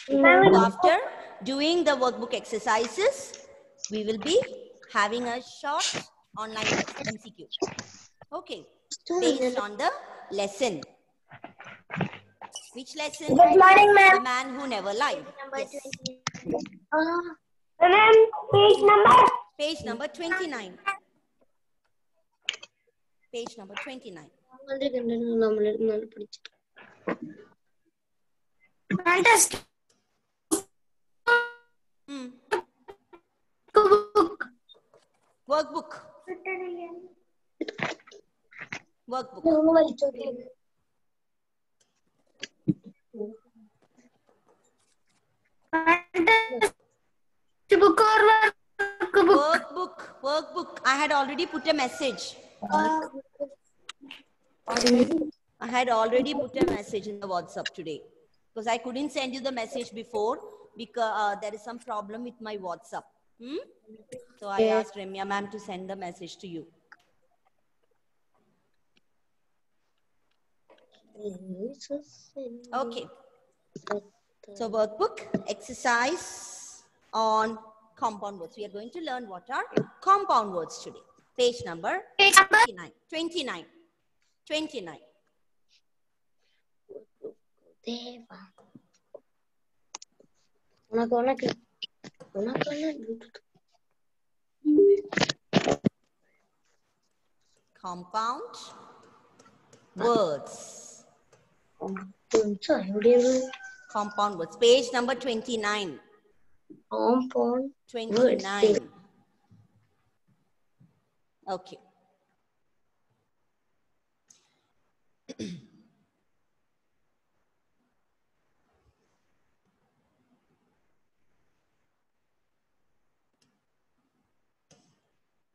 So after doing the workbook exercises, we will be having a short online test, MCQ. Okay, based on the lesson. Which lesson? Good morning, ma'am. The Man Who Never Lied. Yes. Ma'am, page number? Page number 29. Page number 29. Fantastic. Workbook. Workbook. Workbook. I had already put a message. I had already put a message in the WhatsApp today because I couldn't send you the message before because there is some problem with my WhatsApp. So I asked Ramya ma'am to send the message to you. Okay. So workbook exercise on compound words. We are going to learn what are compound words today. Page number 29. 29. 29. Compound words. Compound words. Page number 29. Compound 29. Okay.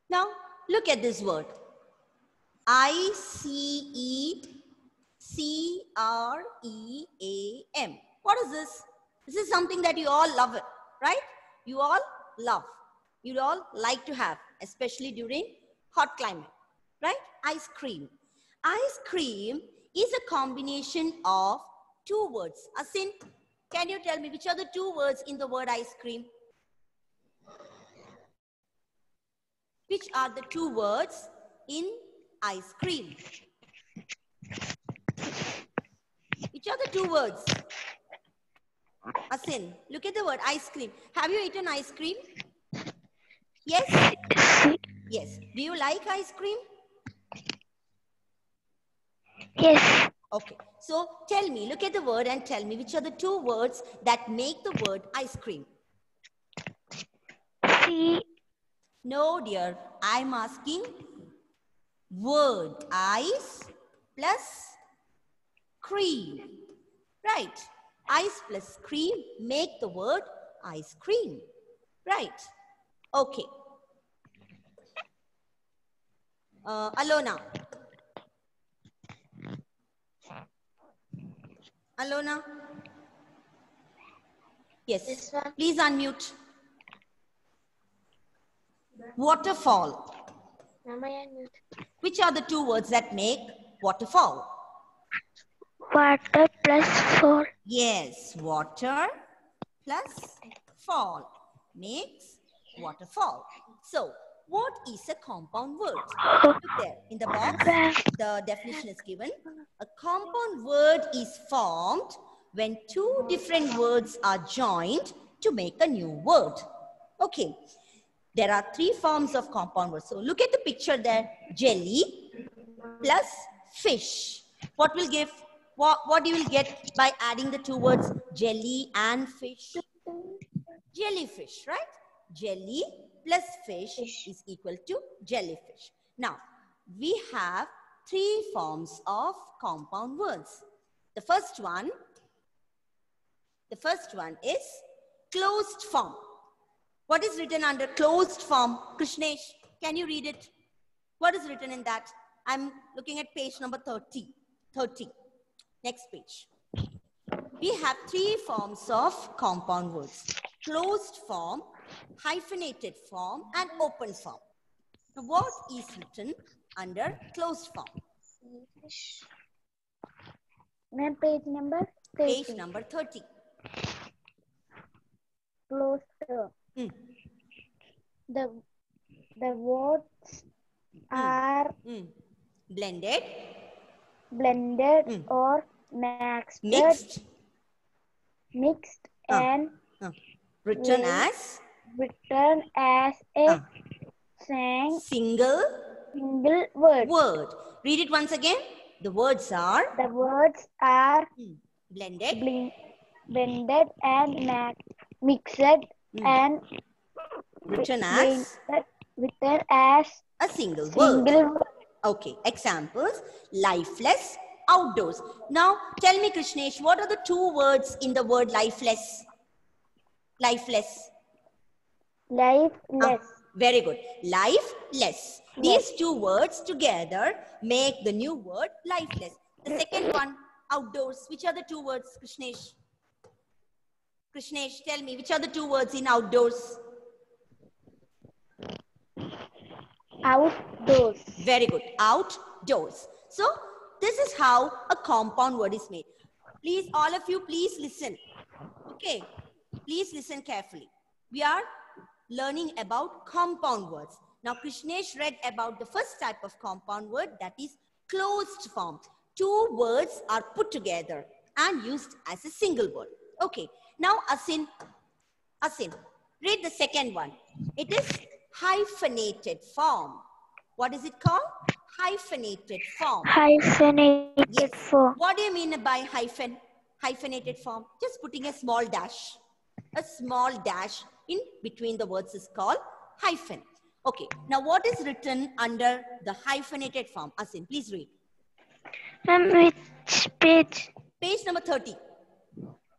Now, look at this word. ICECREAM. What is this? This is something that you all love, right? You all love. You all like to have, especially during hot climate, right? Ice cream. Ice cream is a combination of two words. Asin, can you tell me which are the two words in the word ice cream? Which are the two words in ice cream? Which are the two words? Asin, look at the word ice cream. Have you eaten ice cream? Yes? Yes. Do you like ice cream? Yes. Okay. So tell me, look at the word and tell me which are the two words that make the word ice cream? C. No, dear. I'm asking word ice plus cream. Right. Ice plus cream make the word ice cream. Right. Okay. Alona. Alona. Yes. Please unmute. Waterfall. Which are the two words that make waterfall? Water plus fall. Yes, water plus fall makes waterfall. So, what is a compound word? Look there in the box, the definition is given. A compound word is formed when two different words are joined to make a new word. Okay, there are three forms of compound words. So, look at the picture there, jelly plus fish. What will give? What you will get by adding the two words jelly and fish? Jellyfish, right? Jelly plus fish is equal to jellyfish. Now, we have three forms of compound words. The first one is closed form. What is written under closed form? Krishnesh, can you read it? What is written in that? I'm looking at page number 30. Next page. We have three forms of compound words. Closed form, hyphenated form, and open form. Now, what is written under closed form? Page number 30. Page number 30. closer. Mm. The words are Blended. blended or mixed and written as a single word. Read it once again. The words are blended and mixed and written as a a single word. Okay, examples: lifeless, outdoors. Now tell me, Krishnesh, what are the two words in the word lifeless? Lifeless. Lifeless. Very good. Lifeless. These two words together make the new word lifeless. The second one, outdoors. Which are the two words, Krishnesh? Krishnesh, tell me, which are the two words in outdoors? Outdoors. Very good. Outdoors. So, this is how a compound word is made. Please, all of you, please listen. Okay. Please listen carefully. We are learning about compound words. Now, Krishnesh read about the first type of compound word, that is closed form. Two words are put together and used as a single word. Okay. Now, Asin, read the second one. It is hyphenated form. What is it called? Hyphenated form. Hyphenated form. What do you mean by hyphenated form? Just putting a small dash. A small dash in between the words is called hyphen. Okay. Now, what is written under the hyphenated form? Asin, please read. Which page? Page number 30.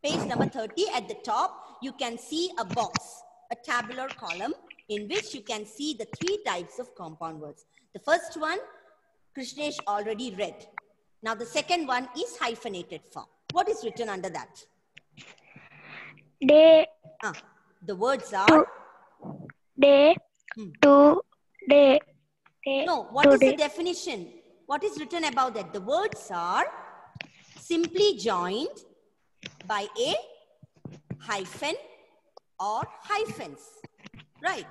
Page number 30, at the top, you can see a box, a tabular column in which you can see the three types of compound words. The first one, Krishnesh already read. Now, the second one is hyphenated form. What is written under that? Day. The words are? Day. To. Day. No, what is the definition? What is written about that? The words are simply joined by a hyphen or hyphens. Right.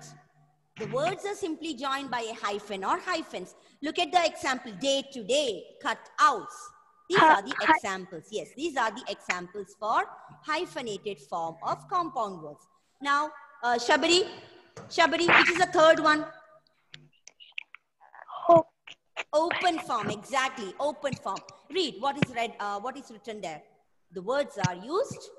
The words are simply joined by a hyphen or hyphens. Look at the example. Day to day, cut outs. These are the examples. Yes, these are the examples for hyphenated form of compound words. Now, Shabari, which is the third one? Open form, exactly. Open form. Read what is read. What is written there? The words are used.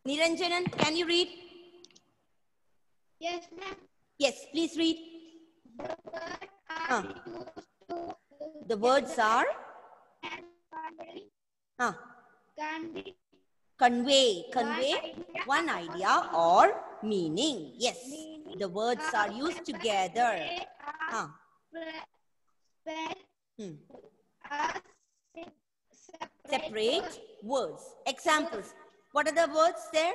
Niranjanan, can you read? Yes, ma'am. Yes, please read. The words are convey one idea or meaning. Yes, the words are used together. Separate words. Examples. What are the words there?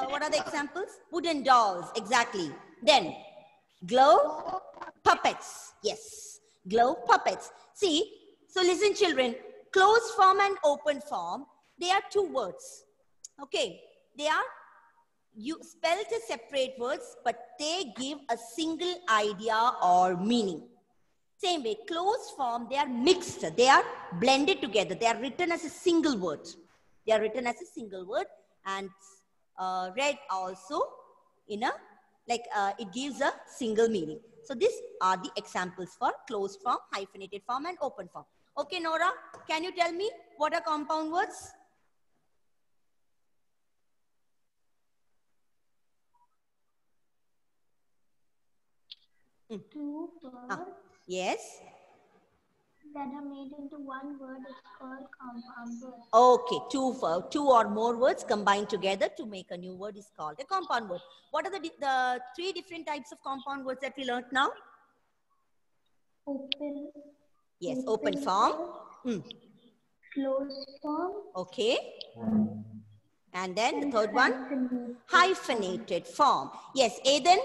What are the examples? Wooden dolls. Exactly. Then, glow puppets. Yes, glow puppets. See, so listen children, closed form and open form, they are two words. Okay, they are spelled as separate words, but they give a single idea or meaning. Same way, closed form, they are mixed, they are blended together, they are written as a single word. They are written as a single word and read also in a, it gives a single meaning. So these are the examples for closed form, hyphenated form and open form. Okay, Nora, can you tell me what are compound words? Two words yes. that are made into one word is called compound word. Okay, two or more words combined together to make a new word is called a compound word. What are the three different types of compound words that we learned now? Open. Yes, open form. Closed form. Okay. And then the third one, hyphenated form. Yes, Aiden,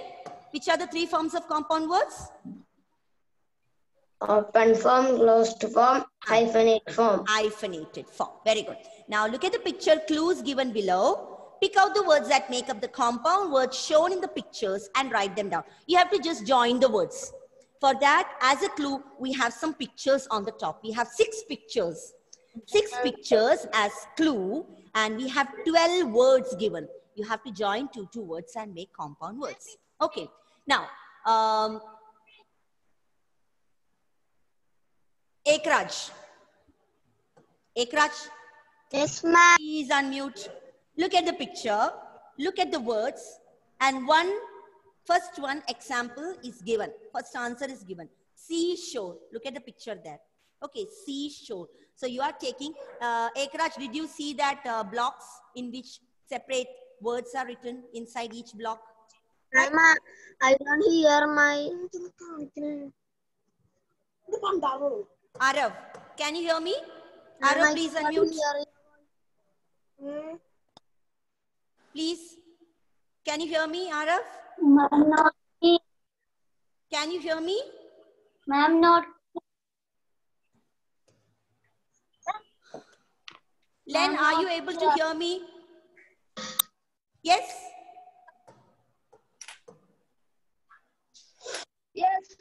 which are the three forms of compound words? Open form, closed form, hyphenate form. Hyphenated form. Very good. Now look at the picture clues given below. Pick out the words that make up the compound words shown in the pictures and write them down. You have to just join the words. For that, as a clue, we have some pictures on the top. We have 6 pictures. 6 pictures as clue, and we have 12 words given. You have to join two words and make compound words. Okay. Now, Ekraj. Ekraj, Yes, ma'am. please unmute. Look at the picture. Look at the words. And first one example is given. First answer is given. Seashore. Look at the picture there. Okay, seashore. So you are taking, Ekraj, did you see that blocks in which separate words are written inside each block? Ma'am, I don't hear my... Arav, can you hear me? Arav, please unmute. Please. Can you hear me, Arav? Ma'am, not. Can you hear me? Ma'am, not. Len, are you able to hear me? Yes? Yes.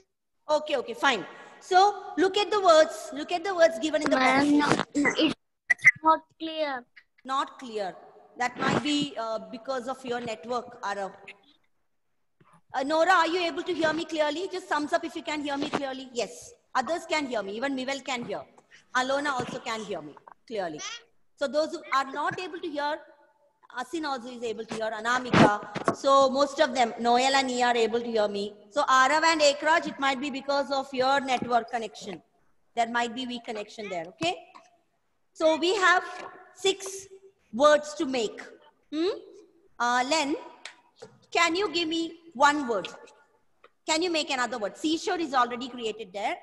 Okay, okay, fine. So look at the words. Look at the words given in the box. Ma'am, it's not clear. Not clear. That might be because of your network, Arav. Nora, are you able to hear me clearly? Just thumbs up if you can hear me clearly. Yes. Others can hear me. Even Mivel can hear. Alona also can hear me clearly. So those who are not able to hear, Asin also is able to hear, Anamika. So most of them, Noel and Nia are able to hear me. So Arav and Ekraj, it might be because of your network connection. There might be weak connection there, okay? So we have 6 words to make. Len, can you give me one word? Can you make another word? Seashore is already created there.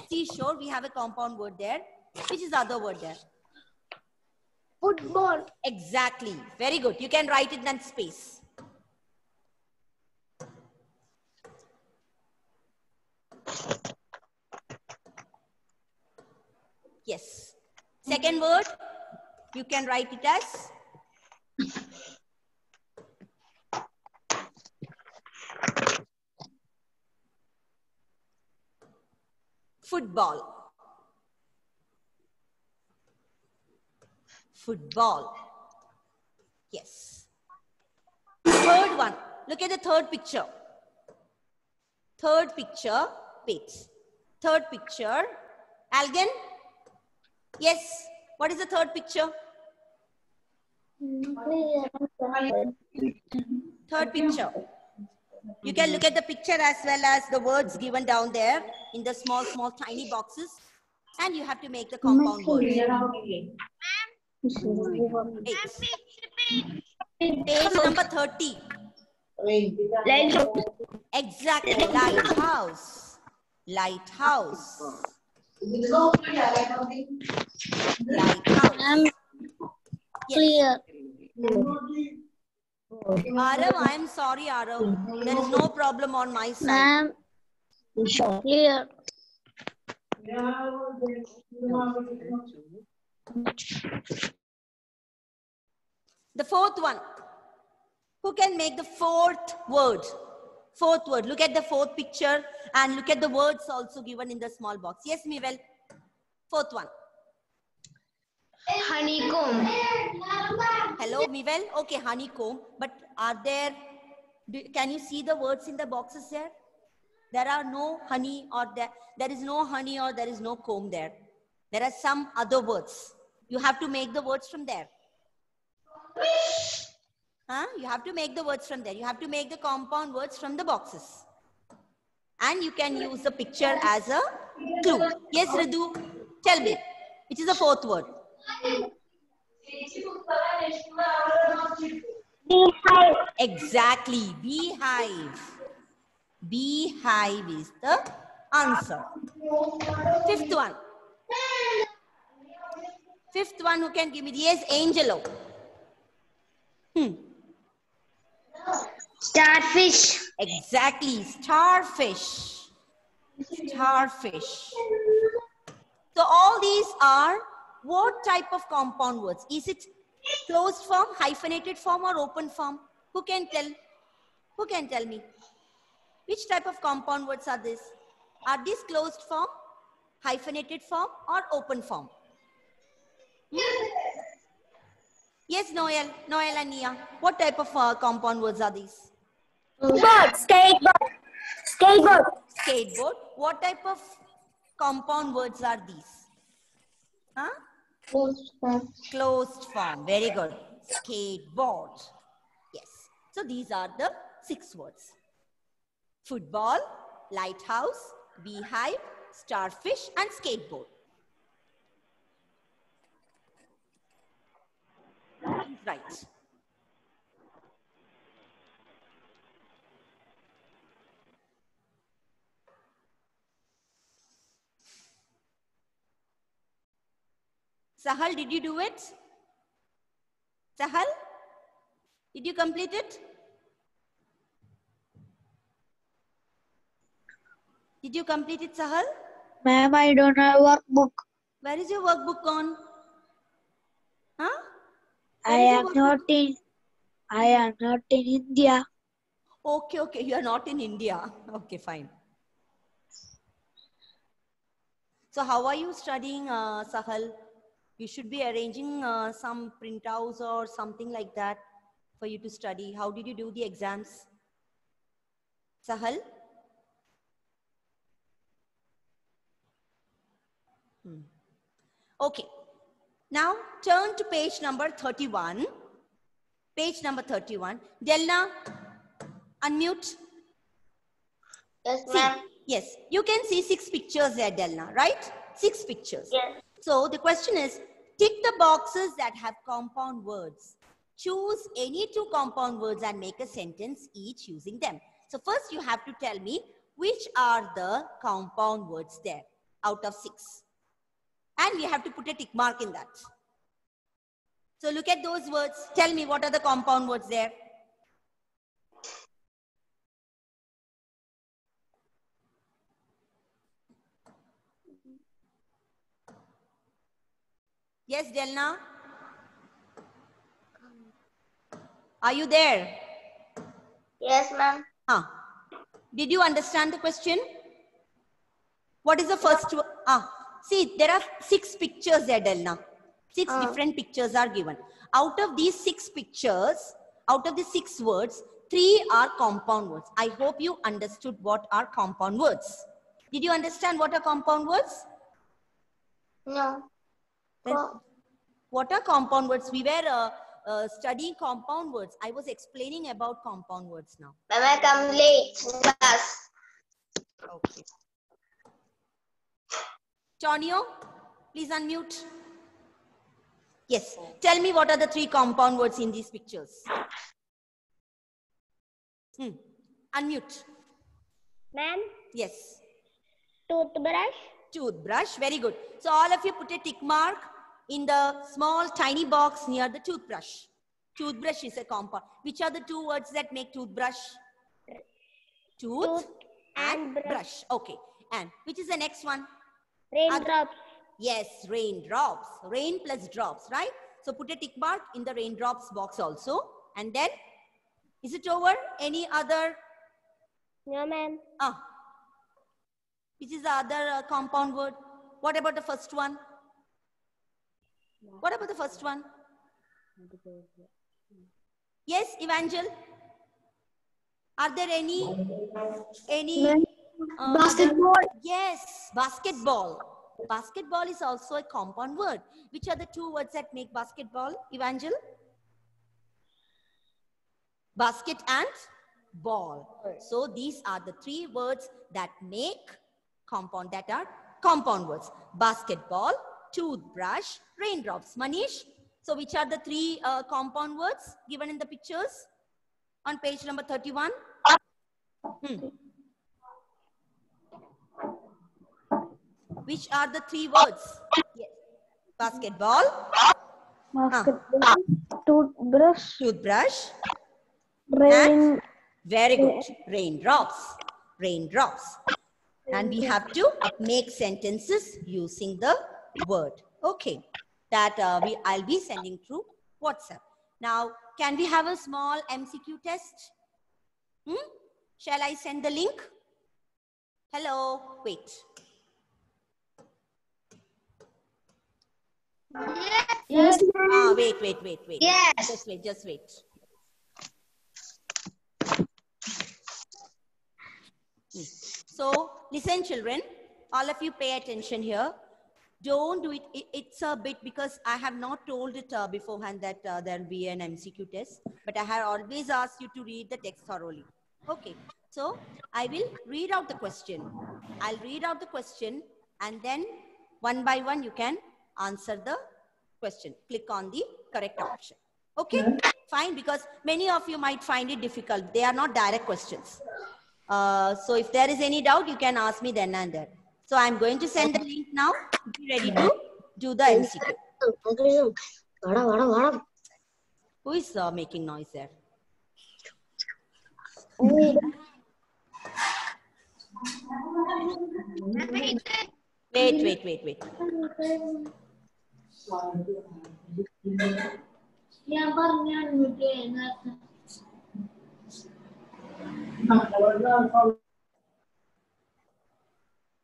Seashore, we have a compound word there. Which is the other word there? Football. Exactly. Very good. You can write it in space. Yes. Second word, you can write it as football. Football. Yes. Third one. Look at the third picture. Third picture. Wait. Third picture. Algan? Yes. What is the third picture? Third picture. You can look at the picture as well as the words given down there in the small, tiny boxes. And you have to make the compound words. Page number 30. Exactly. Lighthouse. Lighthouse. Lighthouse. Clear. Arav, I am sorry, Arav. There is no problem on my side. Ma'am, clear. The fourth one. Who can make the fourth word? Fourth word. Look at the fourth picture and look at the words also given in the small box. Yes, Mivel. Fourth one. Honeycomb. Hello, Mivel. Okay, honeycomb. But are there, can you see the words in the boxes there? There are no honey or there is no honey or there is no comb there. There are some other words. You have to make the words from there. You have to make the words from there. You have to make the compound words from the boxes. And you can use the picture as a clue. Yes, Ridu, tell me. Which is the fourth word? Beehive. Exactly. Beehive. Beehive is the answer. Fifth one. Fifth one who can give me? Yes, Angelo. Starfish. Exactly. Starfish. Starfish. So all these are what type of compound words? Is it closed form, hyphenated form, or open form? Who can tell? Who can tell me? Which type of compound words are these? Are these closed form, hyphenated form, or open form? Yes, Noel and Nia. What type of compound words are these? Skateboard. Skateboard. Skateboard. What type of compound words are these? Huh? Closed form. Very good. Skateboard. Yes. So these are the 6 words. Football, lighthouse, beehive, starfish, and skateboard. Right. Sahal, did you do it? Sahal, did you complete it? Did you complete it, Sahal? Ma'am, I don't have workbook. Where is your workbook gone? Huh? I am not in India. Okay, you are not in India. Okay, fine. So how are you studying, Sahal? You should be arranging some printouts or something like that for you to study. How did you do the exams? Sahal? Okay. Now turn to page number 31. Page number 31. Delna, unmute. Yes, See, ma'am. yes, you can see 6 pictures there, Delna, right? 6 pictures. Yes. So the question is, tick the boxes that have compound words. Choose any 2 compound words and make a sentence each using them. So first you have to tell me which are the compound words there out of 6. And you have to put a tick mark in that. So look at those words. Tell me what are the compound words there. Yes, Delna? Are you there? Yes, ma'am. Did you understand the question? What is the first one? See, there are 6 pictures there, Delna. 6 different pictures are given. Out of these 6 pictures, out of the 6 words, 3 are compound words. I hope you understood what are compound words. Did you understand what are compound words? No. Then what are compound words? We were studying compound words. I was explaining about compound words now. Ma'am, I come late in class. Okay. Tonio, please unmute. Yes. Tell me what are the 3 compound words in these pictures. Unmute. Ma'am, Yes. toothbrush. Toothbrush. Very good. So all of you put a tick mark in the small tiny box near the toothbrush. Toothbrush is a compound. Which are the 2 words that make toothbrush? Tooth and brush. Okay. And which is the next one? Raindrops. Yes, raindrops. Rain plus drops, right? So put a tick mark in the raindrops box also. And then, is it over? Any other? No, ma'am. Which is the other compound word? What about the first one? What about the first one? Yes, Evangel? Are there any Basketball. Yes, basketball. Basketball is also a compound word. Which are the 2 words that make basketball, Evangel? Basket and ball. So these are the 3 words that make compound, that are compound words. Basketball, toothbrush, raindrops. Manish, so which are the 3 compound words given in the pictures on page number 31? Which are the 3 words? Yes. Basketball. Basketball. Toothbrush. Toothbrush. Rain. Very good. Raindrops. Raindrops. And we have to make sentences using the word. Okay. That I'll be sending through WhatsApp. Now, can we have a small MCQ test? Shall I send the link? Hello, wait. Yes. Wait. Yes. Just wait. So, listen children, all of you pay attention here. Don't do it. It's a bit, because I have not told it beforehand that there will be an MCQ test, but I have always asked you to read the text thoroughly. Okay, so I will read out the question. I'll read out the question, and then one by one you can answer the question. Click on the correct option. Okay, fine, because many of you might find it difficult. They are not direct questions. So if there is any doubt, you can ask me then and there. So I'm going to send the link now. Be ready to do the MCQ. Who is making noise there? Wait.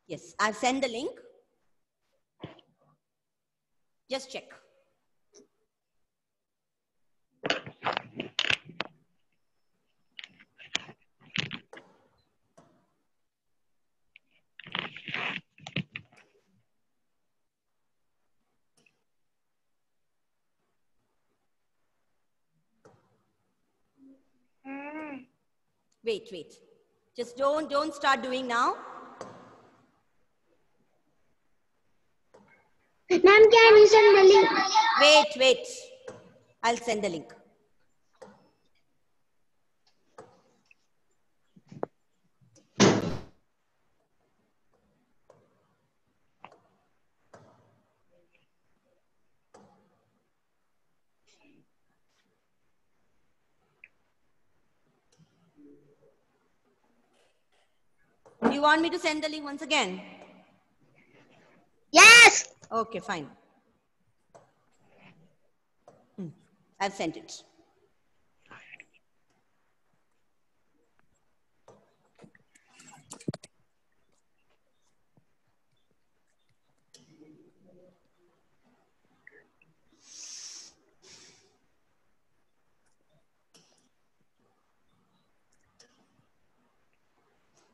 Yes, I've sent the link. Just check. Wait. Just don't start doing now. Ma'am, can you send the link? Wait. I'll send the link. Do you want me to send the link once again? Yes. Okay, fine. I've sent it.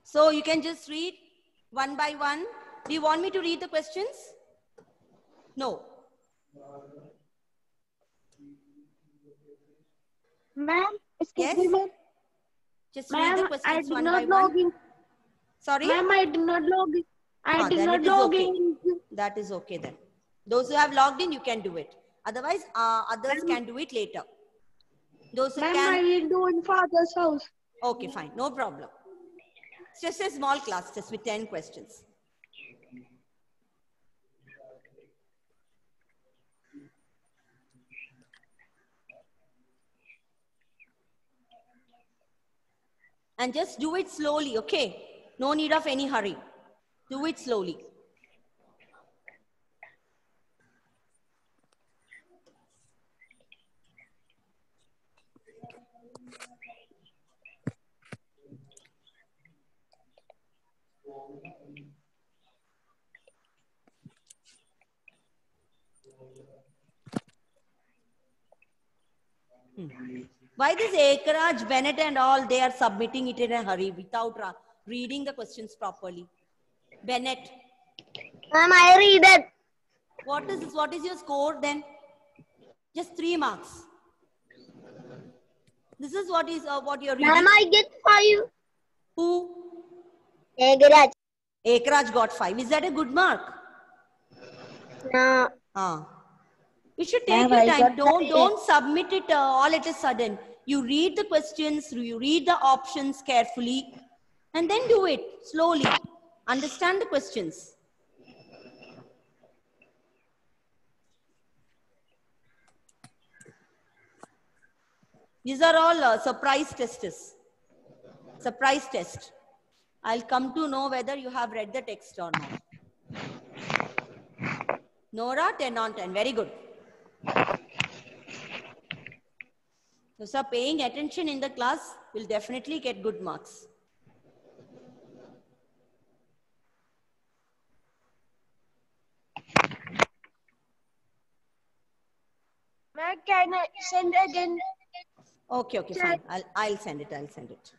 So you can just read one by one. Do you want me to read the questions? No. Ma'am, Yes? Just read the Ma'am, I questions did one by not one. log in. Sorry? Ma'am, I did not log in. I did Then not it is log okay. in. That is okay then. Those who have logged in, you can do it. Otherwise, others can do it later. Those who Ma'am, can. I will do in father's house. Okay, fine. No problem. It's just a small class test with 10 questions. And just do it slowly, okay? No need of any hurry. Do it slowly. Why this Ekraj, Bennett and all, they are submitting it in a hurry without reading the questions properly? Bennett, Ma'am, I read it. what is this? What is your score then? Just 3 marks. This is what you're reading. Ma'am, I get 5. Who? Egraj. Ekraj got 5. Is that a good mark? No. You should take your time. Don't submit it all at a sudden. You read the questions, you read the options carefully, and then do it slowly. Understand the questions. These are all surprise tests. Surprise test. I'll come to know whether you have read the text or not. Nora, 10 on 10. Very good. So, sir, paying attention in the class will definitely get good marks. Ma'am, can I send again? Okay, okay, fine. I'll send it. I'll send it.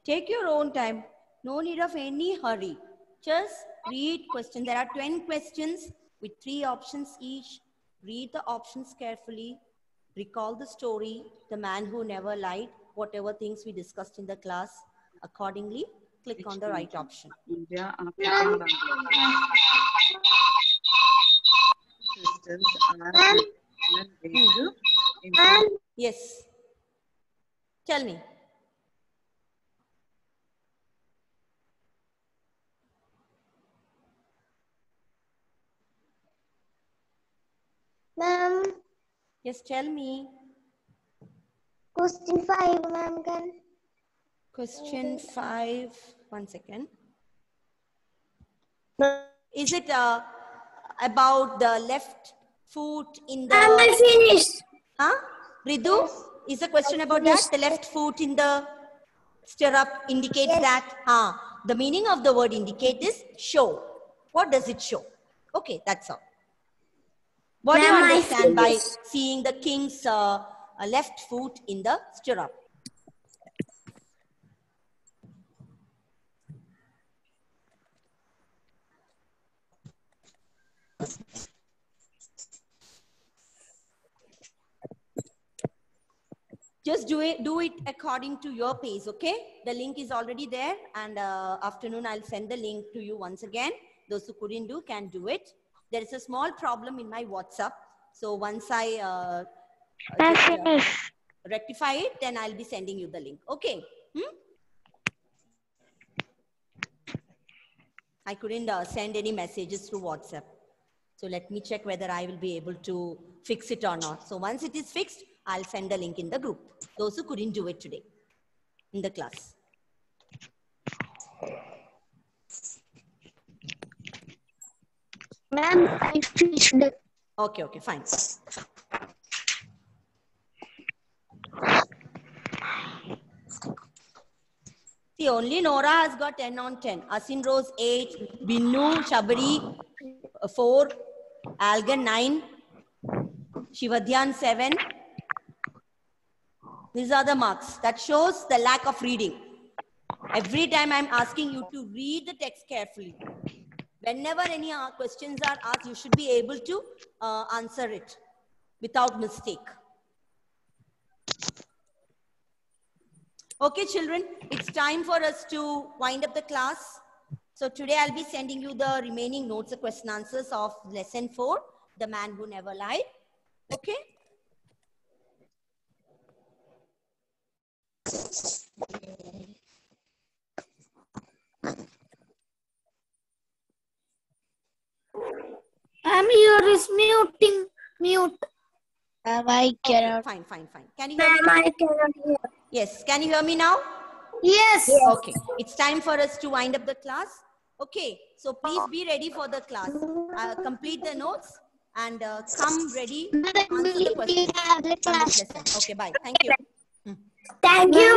Take your own time. No need of any hurry. Just read questions. There are 10 questions with 3 options each. Read the options carefully. Recall the story, the man who never lied, whatever things we discussed in the class. Accordingly, click on the right option. Yes. Tell me. Ma'am, Yes, tell me. question 5, ma'am, can. Question 5. 1 second. Is it about the left foot in the... Ma'am, I finished. Huh? Ridu, is the question about that? The left foot in the stirrup indicates that? The meaning of the word indicate is show. What does it show? Okay, that's all. What do you understand by seeing the king's left foot in the stirrup? Just do it according to your pace, okay? The link is already there, and afternoon I'll send the link to you once again. Those who couldn't do can do it. There is a small problem in my WhatsApp. So once I rectify it, then I'll be sending you the link. Okay? I couldn't send any messages through WhatsApp. So let me check whether I will be able to fix it or not. So once it is fixed, I'll send a link in the group. Those who couldn't do it today in the class. Ma'am, I finished. Okay, okay, fine. See, only Nora has got 10 on 10. Asin Rose 8, Binnu, Shabari 4, Algan 9, Shivadhyan 7. These are the marks. That shows the lack of reading. Every time I'm asking you to read the text carefully. Whenever any questions are asked, you should be able to answer it without mistake. Okay, children, it's time for us to wind up the class. So today I'll be sending you the remaining notes and question answers of lesson 4, The Man Who Never Lied. Okay? Here is muting. Mute. I cannot. Okay, fine. Can you hear me? I cannot hear. Yes, can you hear me now? Yes. Okay, it's time for us to wind up the class. Okay, so please be ready for the class. Complete the notes and come ready to answer the questions. Okay, bye. Thank you. Thank you.